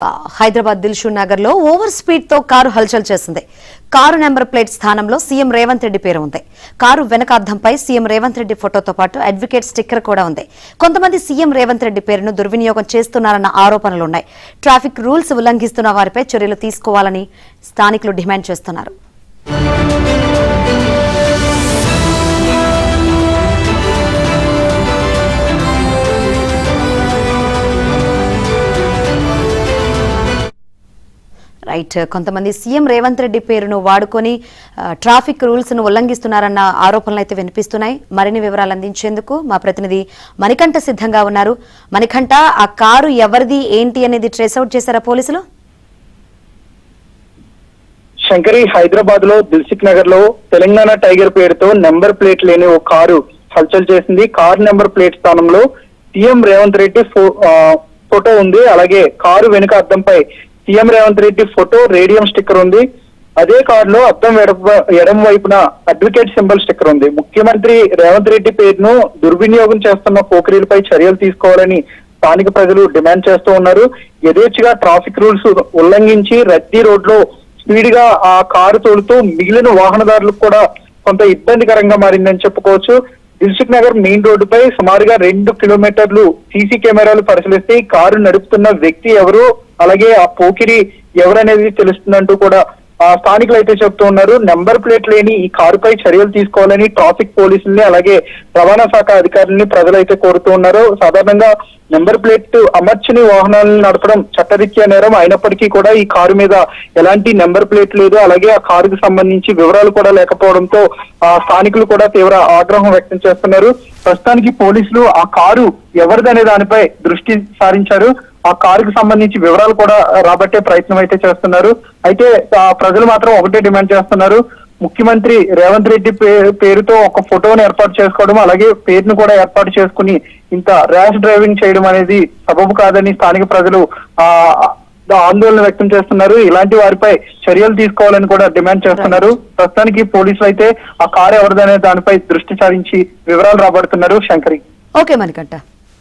హైదరాబాద్ దిల్షుక్ నగర్ లో over speed తో car హల్చల్ చేసింది. కారు నెంబర్ ప్లేట్ స్థానంలో సీఎం రేవంత్ రెడ్డి పేరు ఉంది. కారు వెనక అద్దంపై సీఎం రేవంత్ రెడ్డి ఫోటోతో పాటు అడ్వకేట్ స్టిక్కర్ కూడా ఉంది. కొంతమంది సీఎం రేవంత్ రెడ్డి పేరును దుర్వినియోగం చేస్తున్నారన్న ఆరోపణలున్నాయి. ట్రాఫిక్ రూల్స్ ఉల్లంఘిస్తున్న వారిపై చర్యలు తీసుకోవాలని స్థానికులు డిమాండ్ చేస్తున్నారు. రైట్, కొంతమంది సీఎం రేవంత్ రెడ్డి పేరును వాడుకొని ట్రాఫిక్ రూల్స్ ను ఉల్లంఘిస్తున్నారన్న ఆరోపణలు అయితే వినిపిస్తున్నాయి. మరిన్ని వివరాలు అందించేందుకు మా ప్రతినిధి మణికంఠ సిద్ధంగా ఉన్నారు. మణికంఠ, ఆ కారు ఎవరిది ఏంటి అనేది ట్రేస్ అవుట్ చేశారా పోలీసులు? శంకరి, హైదరాబాద్ లో దిల్సుఖ్ నగర్ లో తెలంగాణ టైగర్ పేరుతో నెంబర్ ప్లేట్ లేని ఓ కారు హల్చల్ చేసింది. కారు నెంబర్ ప్లేట్ స్థానంలో సీఎం రేవంత్ రెడ్డి ఫోటో ఉంది. అలాగే కారు వెనుక అద్దంపై CM Revanth Reddy photo, radium sticker ఉంది. అదే కారులో అద్దం ఎడమ వైపున అడ్వకేట్ సింబల్ స్టిక్కర్ ఉంది. ముఖ్యమంత్రి రేవంత్ రెడ్డి పేరును దుర్వినియోగం చేస్తున్న పోకిరీలపై చర్యలు తీసుకోవాలని స్థానిక ప్రజలు డిమాండ్ చేస్తూ ఉన్నారు. యథేచ్ఛగా ట్రాఫిక్ రూల్స్ ఉల్లంఘించి రద్దీ రోడ్లో స్పీడ్ గా ఆ కారు తోలుతూ మిగిలిన వాహనదారులకు కూడా కొంత ఇబ్బందికరంగా మారిందని చెప్పుకోవచ్చు. దిల్సుఖ్ నగర్ మెయిన్ రోడ్డుపై సుమారుగా 2 కిలోమీటర్లు సీసీ కెమెరాలు పరిశీలిస్తే ఈ కారు నడుపుతున్న వ్యక్తి ఎవరు, అలాగే ఆ పోకిరి ఎవరనేది తెలుస్తుందంటూ కూడా స్థానికులు అయితే చెప్తూ ఉన్నారు. నెంబర్ ప్లేట్ లేని ఈ కారుపై చర్యలు తీసుకోవాలని ట్రాఫిక్ పోలీసుల్ని అలాగే రవాణా శాఖ అధికారులని ప్రజలైతే కోరుతూ ఉన్నారు. సాధారణంగా నెంబర్ ప్లేట్ అమర్చని వాహనాలను నడపడం చట్టరీత్యా నేరం అయినప్పటికీ కూడా ఈ కారు మీద ఎలాంటి నెంబర్ ప్లేట్ లేదు, అలాగే ఆ కారుకు సంబంధించి వివరాలు కూడా లేకపోవడంతో స్థానికులు కూడా తీవ్ర ఆగ్రహం వ్యక్తం చేస్తున్నారు. ప్రస్తుతానికి పోలీసులు ఆ కారు ఎవరిదనే దానిపై దృష్టి సారించారు. ఆ కారుకు సంబంధించి వివరాలు కూడా రాబట్టే ప్రయత్నం అయితే చేస్తున్నారు. అయితే ప్రజలు మాత్రం ఒకటే డిమాండ్ చేస్తున్నారు. ముఖ్యమంత్రి రేవంత్ రెడ్డి పేరుతో ఒక ఫోటోను ఏర్పాటు చేసుకోవడం, అలాగే పేరును కూడా ఏర్పాటు చేసుకుని ఇంత ర్యాష్ డ్రైవింగ్ చేయడం అనేది సబబు కాదని స్థానిక ప్రజలు ఆందోళన వ్యక్తం చేస్తున్నారు. ఇలాంటి వారిపై చర్యలు తీసుకోవాలని కూడా డిమాండ్ చేస్తున్నారు. ప్రస్తుతానికి పోలీసులు అయితే ఆ కారు ఎవరిదనే దానిపై దృష్టి సారించి వివరాలు రాబడుతున్నారు. శంకరి. ఓకే మణికంఠ.